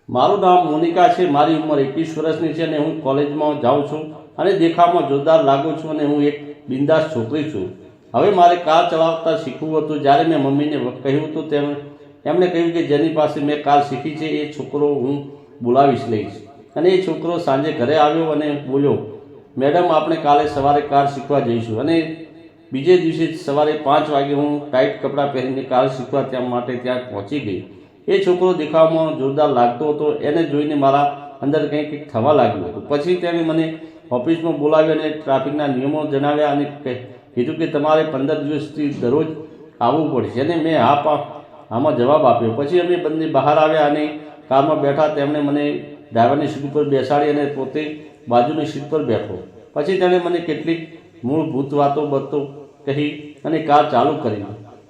મારું નામ મોનિકા છે। મારી ઉંમર 21 વર્ષની છે અને હું કોલેજમાં જાઉં છું અને દેખાવમાં જોરદાર લાગુ છું અને હું એક બિંદાસ છોકરી છું। હવે મારે કાર ચલાવતા શીખવું હતું। જ્યારે મેં મમ્મીને કહ્યું તો એમણે કહ્યું કે જેની પાસે મેં કાર શીખી છે એ છોકરો હું બોલાવીશ લઈશ। અને એ છોકરો સાંજે ઘરે આવ્યો અને બોલ્યો, મેડમ આપણે કાલે સવારે કાર શીખવા જઈશું। અને બીજે દિવસે સવારે 5 વાગે હું ટાઈટ કપડાં પહેરીને કાર શીખવા ત્યાં પહોંચી ગઈ। એ છોકરો દેખાવમાં જોરદાર લાગતો હતો। એને જોઈને મારા અંદર કંઈક થવા લાગ્યું હતું। પછી તેણે મને ઓફિસમાં બોલાવ્યો અને ટ્રાફિકના નિયમો જણાવ્યા અને કીધું કે તમારે 15 દિવસથી દરરોજ આવવું પડશે। અને મેં આમાં જવાબ આપ્યો। પછી અમે બંને બહાર આવ્યા અને કારમાં બેઠા। તેમણે મને ડ્રાઈવરની સીટ ઉપર બેસાડી અને પોતે બાજુની સીટ પર બેઠો। પછી તેણે મને કેટલીક મૂળભૂત વાતો કહી અને કાર ચાલુ કરી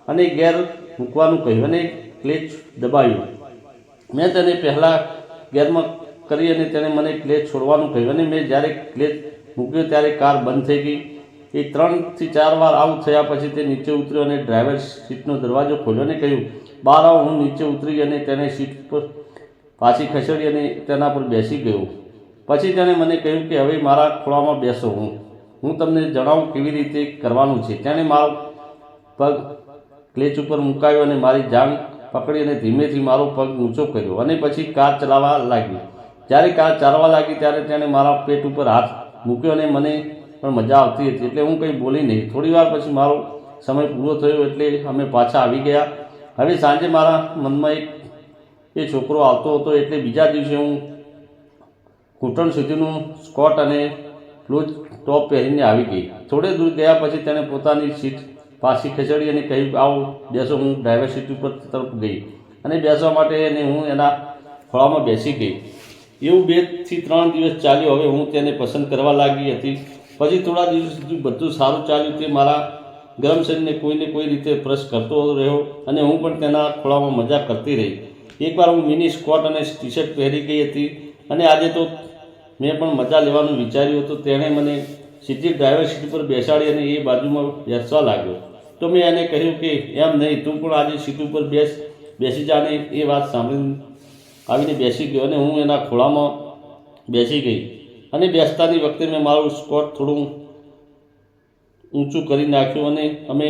અને ગેર મૂકવાનું કહ્યું અને ક્લેચ દબાવ્યું। મેં તેને પહેલાં ગેરમાં કરી અને તેણે મને ક્લેચ છોડવાનું કહ્યું અને મેં જ્યારે ક્લેચ મૂક્યો ત્યારે કાર બંધ થઈ ગઈ। એ 3 થી 4 વાર આવું થયા પછી તે નીચે ઉતર્યો અને ડ્રાઈવર સીટનો દરવાજો ખોલ્યો અને કહ્યું, બહાર આવો। હું નીચે ઉતરી અને તેને સીટ પર પાછી ખસેડી અને તેના પર બેસી ગયો। પછી તેણે મને કહ્યું કે હવે મારા ખોળામાં બેસો, હું તમને જણાવું કેવી રીતે કરવાનું છે। તેણે મારો પગ ક્લેચ ઉપર મુકાયો અને મારી જાંઘ પકડી અને ધીમેથી મારો પગ ઊંચો કર્યો અને પછી કાર ચલાવવા લાગી। જ્યારે કાર ચાલવા લાગી ત્યારે તેણે મારા પેટ ઉપર હાથ મૂક્યો અને મને પણ મજા આવતી હતી એટલે હું કંઈ બોલી નહીં। થોડી વાર પછી મારો સમય પૂરો થયો એટલે અમે પાછા આવી ગયા। હવે સાંજે મારા મનમાં એ છોકરો આવતો હતો એટલે બીજા દિવસે હું ઘૂંટણ સુધીનું સ્કર્ટ અને ક્લોઝ ટોપ પહેરીને આવી ગઈ। થોડે દૂર ગયા પછી તેણે પોતાની સીટ પાછી ખસેડી અને કહ્યું, આવો બેસો। હું ડ્રાઈવર સીટ ઉપર તરફ ગઈ અને બેસવા માટે અને હું એના ખોળામાં બેસી ગઈ। એવું 2 થી 3 દિવસ ચાલ્યું। હવે હું તેને પસંદ કરવા લાગી હતી। પછી થોડા દિવસ સુધી બધું સારું ચાલ્યું। તે મારા ગરમ શરીરને કોઈને કોઈ રીતે બ્રશ કરતો રહ્યો અને હું પણ તેના ખોળામાં મજા કરતી રહી। એકવાર હું મિની સ્કર્ટ અને ટી-શર્ટ પહેરી ગઈ હતી અને આજે તો મેં પણ મજા લેવાનું વિચાર્યું હતું। તેણે મને સીધી ડ્રાઈવર સીટ પર બેસાડી અને એ બાજુમાં બેસવા લાગ્યો। તો મેં એને કહ્યું કે એમ નહીં, તું પણ આજે સીટ ઉપર બેસી જા। અને એ વાત સાંભળીને આવીને બેસી ગયો અને હું એના ખોળામાં બેસી ગઈ અને બેસતાની વખતે મેં મારું સ્કર્ટ થોડું ઊંચું કરી નાખ્યું અને અમે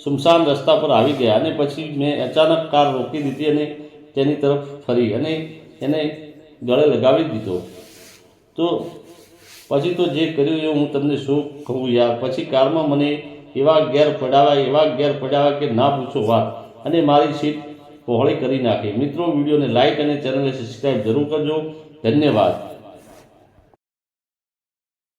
સુમસાન રસ્તા પર આવી ગયા। અને પછી મેં અચાનક કાર રોકી દીધી અને તેની તરફ ફરી અને એને ગળે લગાવી દીધો। તો પછી તો જે કર્યું એ હું તમને શું કહું યાર। પછી કારમાં મને એવા ગેર પડાવ્યા કે ના પૂછો વાત અને મારી સીટ પહોળી કરી નાખી। મિત્રો, વિડીયોને લાઇક અને ચેનલને સબસ્ક્રાઈબ જરૂર કરજો। ધન્યવાદ।